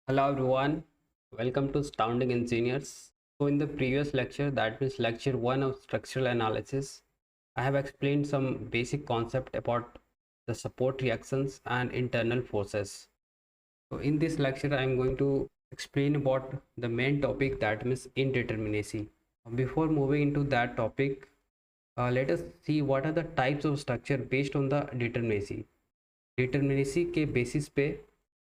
Hello everyone, welcome to Astounding Engineers. So in the previous lecture, that means lecture 1 of structural analysis, I have explained some basic concept about the support reactions and internal forces. So in this lecture, I am going to explain about the main topic, that means indeterminacy. Before moving into that topic, let us see what are the types of structure based on the determinacy. Determinacy के basis पे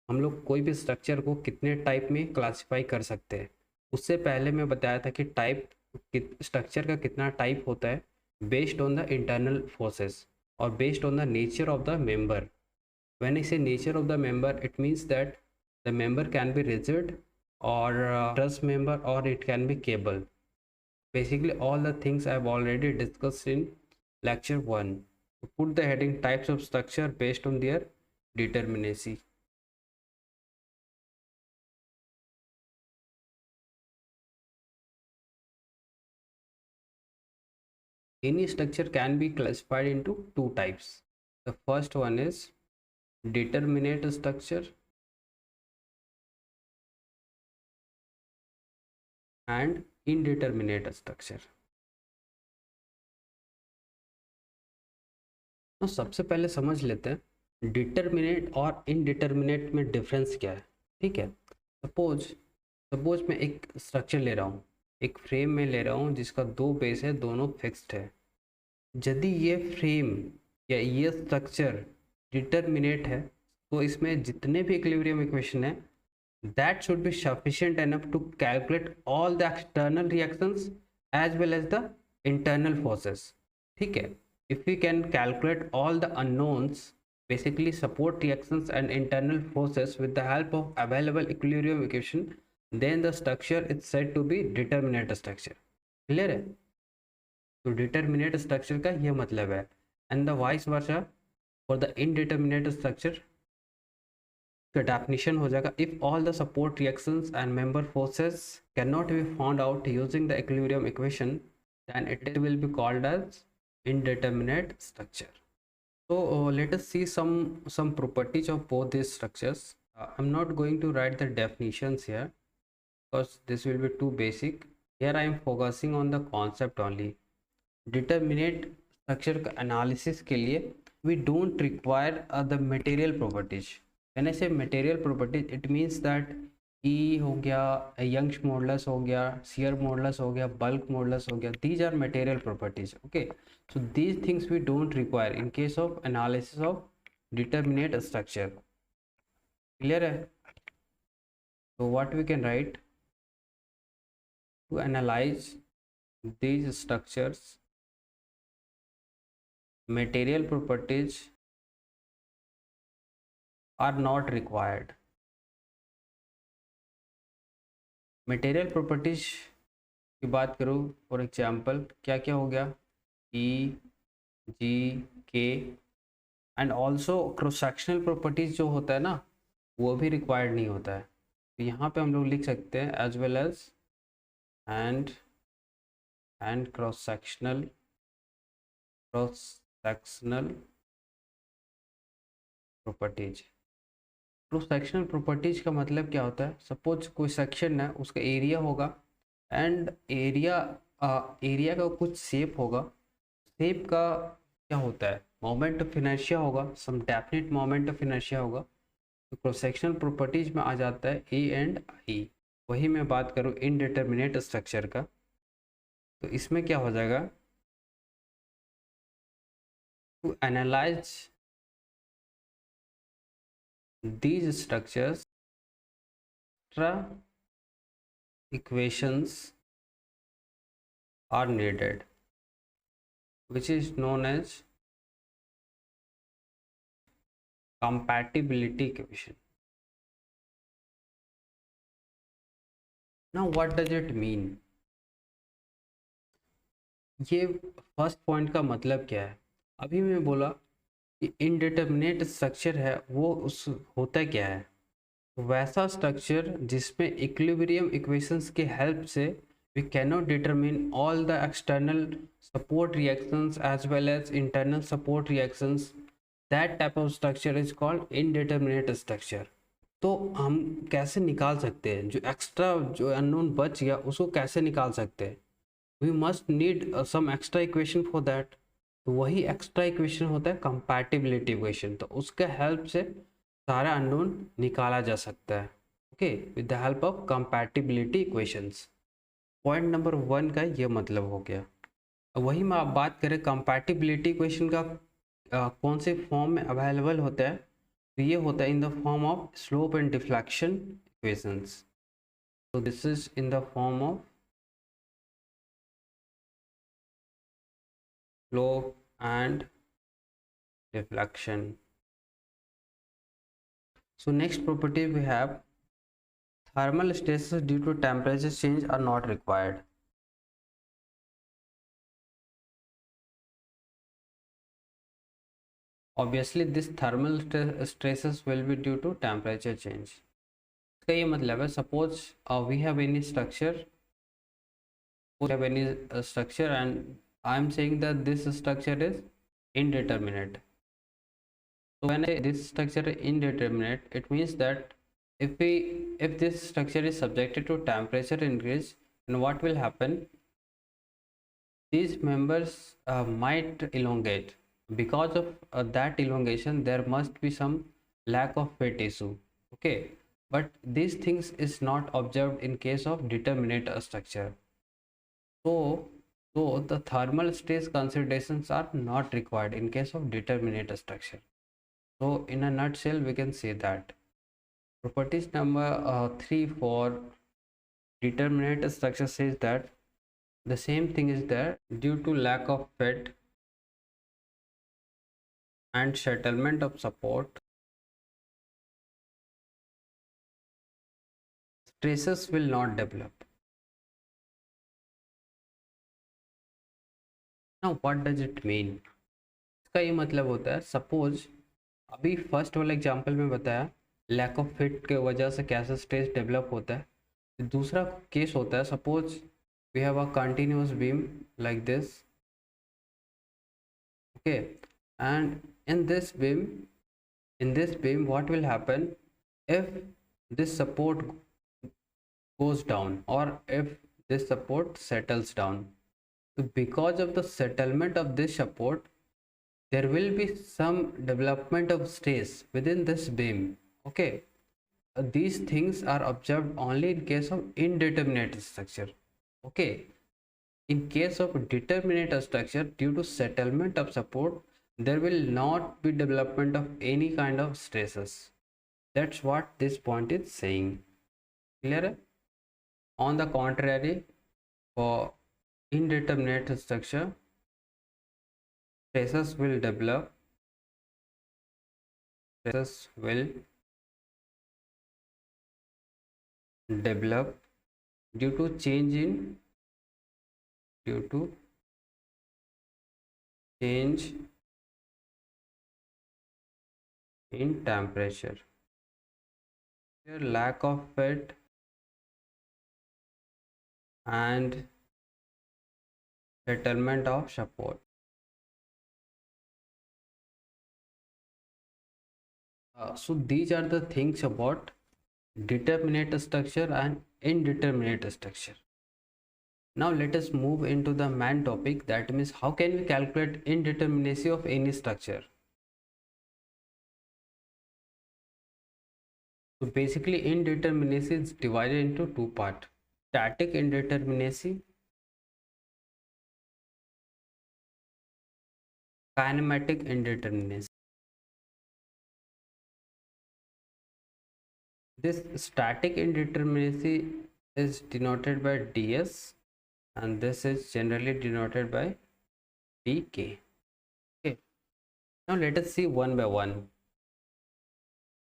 हम लोग कोई भी structure को कितने type में classify कर सकते हैं। उससे पहले मैं बताया था कि टाइप स्ट्रक्चर का कितना टाइप होता है based on the internal forces और based on the nature of the member. When I say nature of the member, it means that the member can be rigid और ट्रस मेंबर और it can be cable. Basically, all the things I've already discussed in lecture 1. Put the heading types of structure based on their determinacy. Any structure can be classified into two types. The first one is determinate structure and indeterminate structure. तो सबसे पहले समझ लेते हैं determinate और indeterminate में difference क्या है। ठीक है, सपोज मैं एक स्ट्रक्चर ले रहा हूँ, एक फ्रेम में ले रहा हूँ जिसका दो बेस है, दोनों फिक्स्ड है। यदि ये फ्रेम या ये स्ट्रक्चर डिटर्मिनेट है तो इसमें जितने भी इक्विलिब्रियम इक्वेशन है that should be sufficient enough to calculate all the external reactions as well as the internal forces. ठीक है, if we can calculate all the unknowns, basically support reactions and internal forces with the help of available equilibrium equation, then the structure is said to be determinate structure. Clear है? तो determinate structure का ये मतलब है, and the vice versa for the indeterminate structure का definition हो जाएगा if all the support reactions and member forces cannot be found out using the equilibrium equation then it will be called as indeterminate structure. So let us see some properties of both these structures. I'm not going to write the definitions here because this will be too basic. Here I am focusing on the concept only. Determinate structure का analysis के लिए we don't require the material properties. When I say material properties, it means that E हो गया, Young's modulus हो गया, shear modulus हो गया, bulk modulus हो गया, these are material properties. Okay, so these things we don't require in case of analysis of determinate structure. Clear है? So what we can write to analyze these structures, material properties are not required. Material properties की बात करूँ, for example क्या क्या हो गया, ई जी के and also cross sectional properties जो होता है ना, वो भी रिक्वायर्ड नहीं होता है। तो यहाँ पे हम लोग लिख सकते हैं as well as and cross sectional properties. Cross sectional properties का मतलब क्या होता है, सपोज कोई सेक्शन है, उसका एरिया होगा एंड एरिया का कुछ शेप होगा, शेप का क्या होता है, मोमेंट ऑफ इनर्शिया होगा, some definite moment of inertia होगा। तो क्रॉस सेक्शनल प्रॉपर्टीज में आ जाता है ए एंड आई। वही मैं बात करूँ इनडिटर्मिनेट स्ट्रक्चर का, तो इसमें क्या हो जाएगा, to analyze these structures equations are needed, which is known as compatibility equation. Now what does it mean? ये फर्स्ट पॉइंट का मतलब क्या है। अभी मैं बोला कि इनडिटर्मिनेट स्ट्रक्चर है, वो उस होता क्या है, वैसा स्ट्रक्चर जिसमें इक्विलिब्रियम इक्वेशंस के हेल्प से we cannot determine all the external support reactions as well as internal support reactions. That type of structure is called indeterminate structure. तो हम कैसे निकाल सकते हैं, जो एक्स्ट्रा जो अननोन बच गया उसको कैसे निकाल सकते हैं? We must need some extra equation for that. तो वही एक्स्ट्रा इक्वेशन होता है कंपैटिबिलिटी इक्वेशन, तो उसके हेल्प से सारा अननोन निकाला जा सकता है। Okay, with the help of compatibility equations. Point number 1 का ये मतलब हो गया। अब वही में आप बात करें कंपैटिबिलिटी इक्वेशन का कौन से फॉर्म में अवेलेबल होता है, तो ये होता है in the form of slope and deflection equations. so this is in the form of slope and deflection. So next property we have thermal stresses due to temperature change are not required. Obviously this thermal stresses will be due to temperature change. इसका ये मतलब है suppose we have any structure and I am saying that this structure is indeterminate. So when this structure is indeterminate, it means that if this structure is subjected to temperature increase, then what will happen? These members might elongate. Because of that elongation, there must be some lack of fat tissue. Okay, but these things is not observed in case of determinate structure. So the thermal stress considerations are not required in case of determinate structure. So in a nutshell, we can say that properties number 3 for determinate structure says that the same thing is there due to lack of fat and settlement of support, stresses will not develop. Now what does it mean? इसका ये मतलब होता है suppose अभी first वाला example में बताया lack of fit के वजह से कैसे स्ट्रेस डेवलप होता है। दूसरा केस होता है suppose we have a continuous beam like this, okay, and in this beam what will happen if this support goes down or if this support settles down. So because of the settlement of this support, there will be some development of stress within this beam. Okay, these things are observed only in case of indeterminate structure. Okay, in case of determinate structure, due to settlement of support, there will not be development of any kind of stresses. That's what this point is saying. Clear? On the contrary, for indeterminate structure, stresses will develop due to change in temperature, lack of fat and settlement of support. So these are the things about determinate structure and indeterminate structure. Now let us move into the main topic, that means how can we calculate indeterminacy of any structure. So basically indeterminacy is divided into two parts: static indeterminacy, kinematic indeterminacy. This static indeterminacy is denoted by ds and this is generally denoted by dk. Okay, now let us see one by one.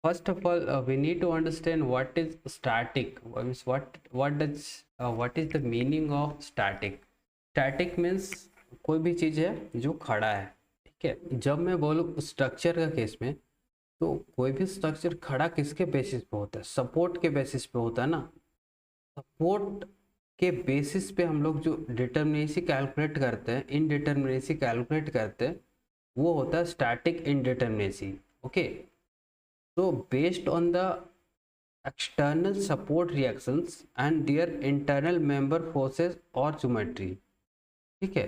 First of all, we need to understand what is static. What is the meaning of static? Static means कोई भी चीज़ है जो खड़ा है, ठीक है। जब मैं बोलूँ स्ट्रक्चर का केस में, तो कोई भी स्ट्रक्चर खड़ा किसके बेसिस पे होता है? सपोर्ट के बेसिस पे होता है ना। सपोर्ट के बेसिस पे हम लोग जो डिटर्मिनेसी कैलकुलेट करते हैं, इनडिटर्मिनेसी कैलकुलेट करते हैं, वो होता है static indeterminacy. Okay, so based on the external support reactions and their internal member forces और ज्योमेट्री। ठीक है,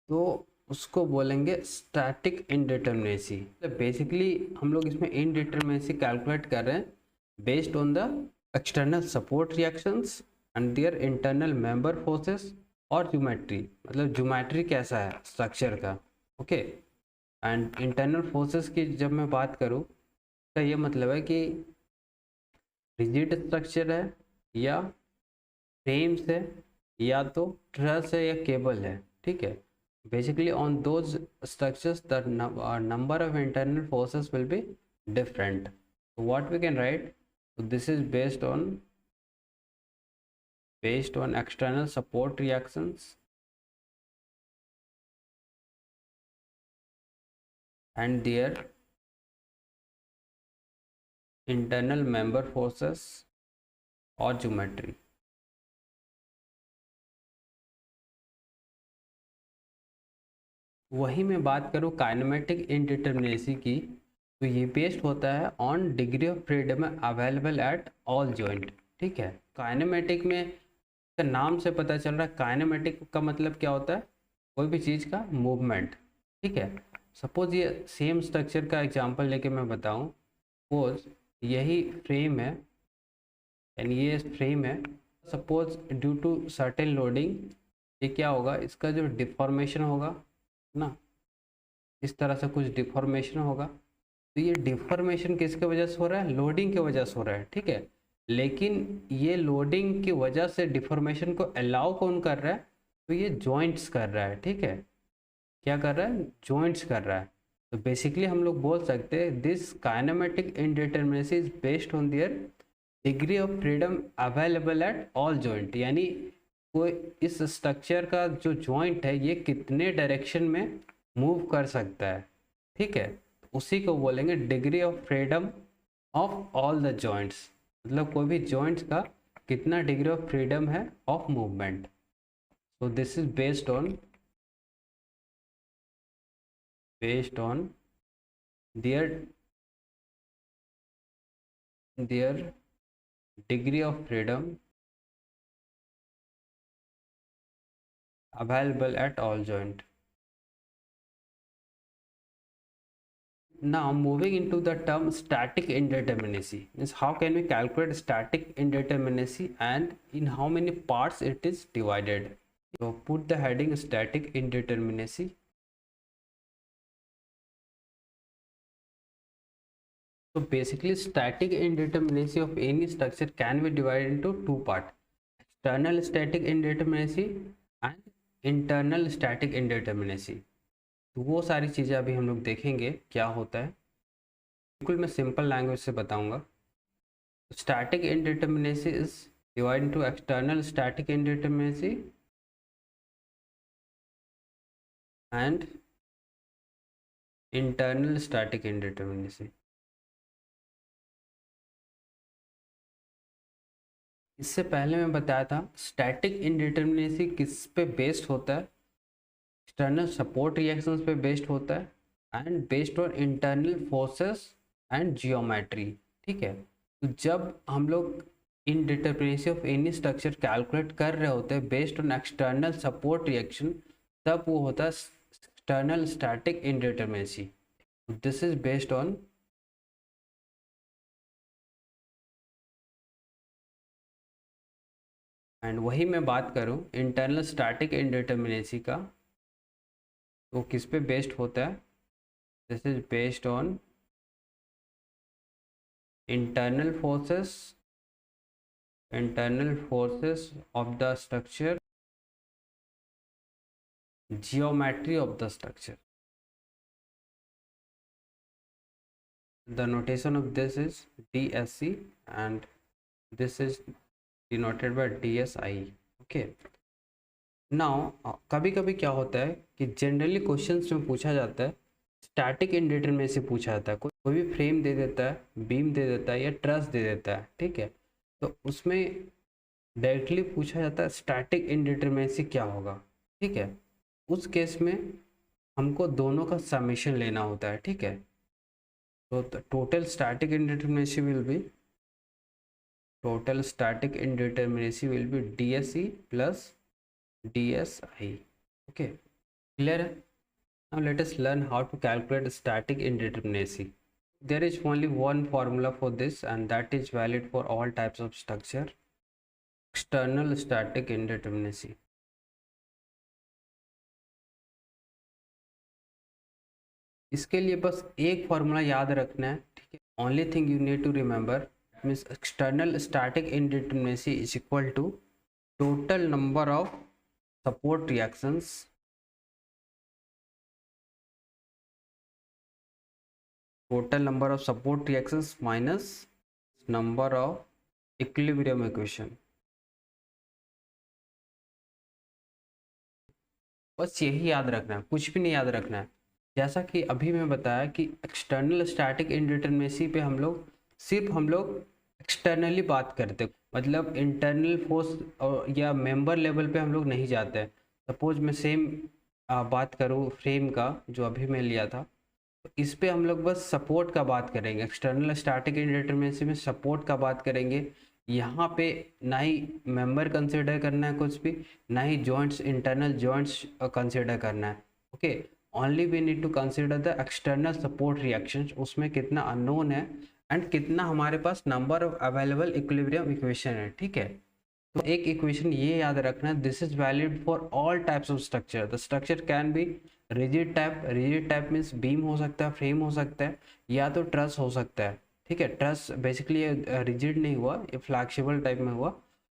तो उसको बोलेंगे स्टैटिक इनडिटर्मिनेसी। बेसिकली हम लोग इसमें इनडिटर्मिनेसी कैलकुलेट कर रहे हैं based on the external support reactions and their internal member forces और ज्योमेट्री, मतलब ज्योमेट्री कैसा है स्ट्रक्चर का। ओके, एंड इंटरनल फोर्सेस की जब मैं बात करूँ तो ये मतलब है कि रिजिड स्ट्रक्चर है या फ्रेम्स है या तो ट्रस है या केबल है। ठीक है, basically on those structures the number of internal forces will be different. So what we can write, so this is based on external support reactions and their internal member forces और geometry. वही मैं बात करूँ kinematic indeterminacy की, तो ये based होता है on degree of freedom available at all joint. ठीक है, काइनेमेटिक में का नाम से पता चल रहा है, काइनेमेटिक का मतलब क्या होता है, कोई भी चीज़ का मूवमेंट। ठीक है, सपोज ये सेम स्ट्रक्चर का एग्जांपल लेके मैं बताऊं, सपोज यही फ्रेम है यानी ये फ्रेम है, suppose due to certain loading ये क्या होगा, इसका जो डिफॉर्मेशन होगा ना, इस तरह से कुछ डिफॉर्मेशन होगा। तो ये डिफॉर्मेशन किसके वजह से हो रहा है, लोडिंग की वजह से हो रहा है। ठीक है, लेकिन ये लोडिंग की वजह से डिफॉर्मेशन को अलाउ कौन कर रहा है, तो ये जॉइंट्स कर रहा है। ठीक है, क्या कर रहा है, जॉइंट्स कर रहा है। तो बेसिकली हम लोग बोल सकते हैं this kinematic indeterminacy is based on their degree of freedom available at all joint, यानी कोई इस स्ट्रक्चर का जो जॉइंट है ये कितने डायरेक्शन में मूव कर सकता है। ठीक है, उसी को बोलेंगे degree of freedom of all the joints, मतलब कोई भी जॉइंट्स का कितना डिग्री ऑफ फ्रीडम है of movement. So this is based on their degree of freedom available at all joint. Now moving into the term static indeterminacy, means how can we calculate static indeterminacy and in how many parts it is divided. So put the heading static indeterminacy. So basically static indeterminacy of any structure can be divided into two parts, external static indeterminacy and internal static indeterminacy. तो वो सारी चीज़ें अभी हम लोग देखेंगे क्या होता है, बिल्कुल मैं सिंपल लैंग्वेज से बताऊंगा। Static indeterminacy is divide into external static indeterminacy and internal static indeterminacy. इससे पहले मैं बताया था स्टैटिक इनडिटर्मिनेसी किस पे बेस्ड होता है, एक्सटर्नल सपोर्ट रिएक्शंस पे बेस्ड होता है and based on internal forces and geometry. ठीक है, तो जब हम लोग indeterminacy of any structure calculate कर रहे होते हैं based on external support reaction, तब वो होता है external static indeterminacy. This is based on and वही मैं बात करूं इंटरनल स्टैटिक इनडिटर्मिनेसी का, तो किस पे बेस्ड होता है, this is based on internal forces of the structure, geometry of the structure. The notation of this is DSC and this is denoted by DSI. okay, now कभी कभी क्या होता है कि जनरली क्वेश्चंस में पूछा जाता है स्टैटिक इनडिटर्मिनेसी पूछा जाता है, कोई भी फ्रेम दे देता है, बीम दे देता है या ट्रस दे देता है। ठीक है, तो उसमें डायरेक्टली पूछा जाता है स्टैटिक इनडिटर्मिनेसी क्या होगा। ठीक है, उस केस में हमको दोनों का समेशन लेना होता है। ठीक है, तो total static indeterminacy will be total static indeterminacy will be DSE plus DSI. Okay, clear है? Now let us learn how to calculate static indeterminacy. There is only one formula for this, and that is valid for all types of structure. External static indeterminacy. इसके लिए बस एक formula याद रखना है, ठीक है? Only thing you need to remember means external static indeterminacy is equal to total number of support reactions minus number of equilibrium equation. बस यही याद रखना है, कुछ भी नहीं याद रखना है. जैसा कि अभी मैं बताया कि एक्सटर्नल स्टैटिक इंडिटरमिनेसी पे हम लोग एक्सटर्नली बात करते हैं, मतलब इंटरनल फोर्स या मेंबर लेवल पे हम लोग नहीं जाते हैं. सपोज मैं सेम बात करूँ फ्रेम का जो अभी मैं लिया था, तो इस पे हम लोग बस सपोर्ट का बात करेंगे. एक्सटर्नल स्टैटिक इंडिटरमिनेसी में सपोर्ट का बात करेंगे. यहाँ पे ना ही मेंबर कंसिडर करना है कुछ भी, ना ही जॉइंट्स, इंटरनल जॉइंट्स कंसिडर करना है. Okay, only we need to consider the external support reactions. उसमें कितना अननोन है एंड कितना हमारे पास number of available equilibrium equation है. ठीक है, तो एक इक्वेशन ये याद रखना, this is valid for all types of structure. The structure can be rigid type means beam हो सकता है, फ्रेम हो सकता है, या तो ट्रस हो सकता है. ठीक है, ट्रस बेसिकली रिजिड नहीं हुआ, ये फ्लैक्सिबल टाइप में हुआ,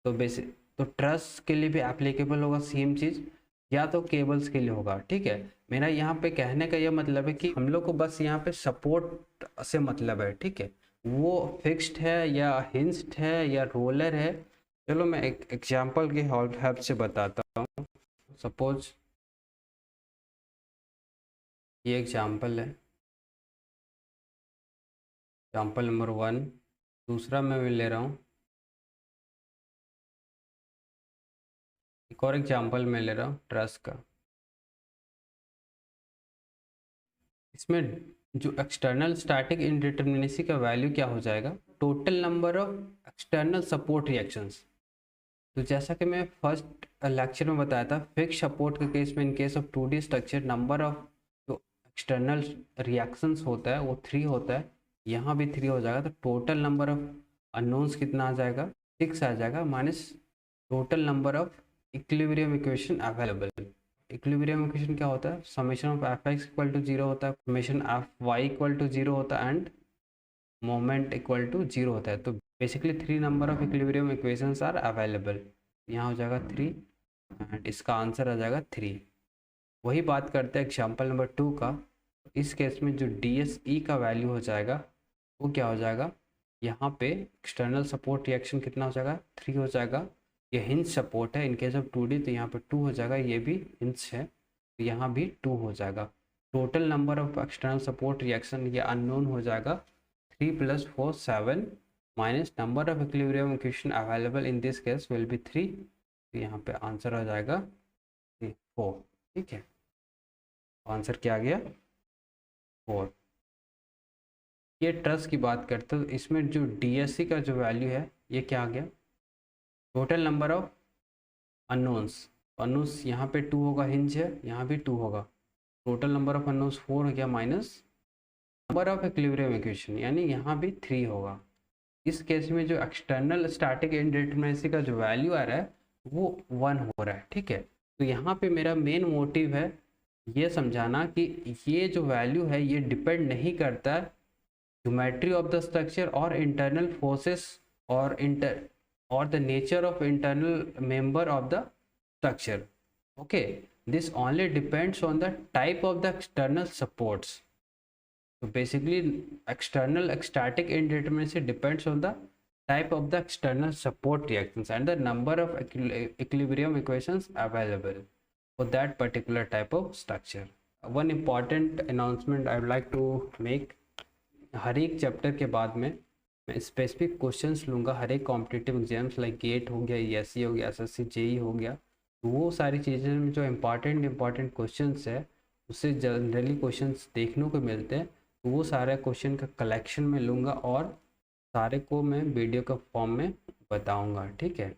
तो ट्रस के लिए भी एप्लीकेबल होगा सेम चीज़, या तो केबल्स के लिए होगा. ठीक है, मेरा यहाँ पे कहने का ये मतलब है कि हम लोग को बस यहाँ पे सपोर्ट से मतलब है. ठीक है, वो फिक्स्ड है या हिंज्ड है या रोलर है. चलो मैं एक एग्जांपल के हेल्प से बताता हूँ. सपोज ये एग्जांपल है, एग्जांपल नंबर 1. दूसरा मैं ले रहा हूँ, एक और एग्जांपल मैं ले रहा हूँ ट्रस का. इसमें जो एक्सटर्नल स्टैटिक इंडिटरमिनेसी का वैल्यू क्या हो जाएगा, total number of external support reactions. तो जैसा कि मैं फर्स्ट लेक्चर में बताया था, फिक्स सपोर्ट के केस में in case of 2D structure number of जो एक्सटर्नल रिएक्शंस होता है वो 3 होता है. यहाँ भी 3 हो जाएगा, तो टोटल नंबर ऑफ अननोन्स कितना आ जाएगा, 6 आ जाएगा, minus total number of equilibrium equation available. Equilibrium equation क्या होता है, summation of F X equal to 0 होता है, summation F Y equal to 0 होता है, एंड मोमेंट इक्वल टू 0 होता है. तो basically 3 number of equilibrium equations are available. यहाँ हो जाएगा 3 एंड इसका आंसर आ जाएगा 3. वही बात करते हैं एग्जाम्पल नंबर 2 का. इस केस में जो DSE का वैल्यू हो जाएगा वो क्या हो जाएगा, यहाँ पे एक्सटर्नल सपोर्ट रिएक्शन कितना हो जाएगा, 3 हो जाएगा. ये हिंज सपोर्ट है इन केस ऑफ 2D, तो यहाँ पे 2 हो जाएगा. ये भी हिंज है तो यहाँ भी 2 हो जाएगा. Total number of external support reaction ये अननोन हो जाएगा, 3 + 4 7 minus number of equilibrium equation available in this case will be 3. तो यहाँ पे आंसर आ जाएगा 4. ठीक है, आंसर क्या आ गया, 4. ये ट्रस की बात करते हैं, तो इसमें जो DSE का जो वैल्यू है ये क्या आ गया, टोटल नंबर ऑफ अननोन्स यहाँ पे 2 होगा, हिंज है यहाँ भी 2 होगा, टोटल नंबर ऑफ अननोन्स 4 हो गया, minus number of equilibrium equation यानी यहाँ भी 3 होगा. इस केस में जो एक्सटर्नल स्टैटिक इंडिटरमिनेसी का जो वैल्यू आ रहा है वो 1 हो रहा है. ठीक है, तो यहाँ पे मेरा मेन मोटिव है ये समझाना कि ये जो वैल्यू है ये डिपेंड नहीं करता है ज्योमेट्री ऑफ द स्ट्रक्चर और internal forces or the nature of internal member of the structure. Okay, this only depends on the type of the external supports. So basically external static indeterminacy depends on the type of the external support reactions and the number of equilibrium equations available for that particular type of structure. One important announcement I would like to make, हर एक chapter के बाद में मैं specific questions लूँगा हर एक competitive exams, like get हो गया, ESE हो गया, SSC JEE हो गया. तो वो सारी चीज़ें में जो इम्पॉर्टेंट क्वेश्चंस है उससे जनरली क्वेश्चंस देखने को मिलते हैं, तो वो सारे क्वेश्चन का कलेक्शन में लूँगा और सारे को मैं वीडियो का फॉर्म में बताऊंगा, ठीक है।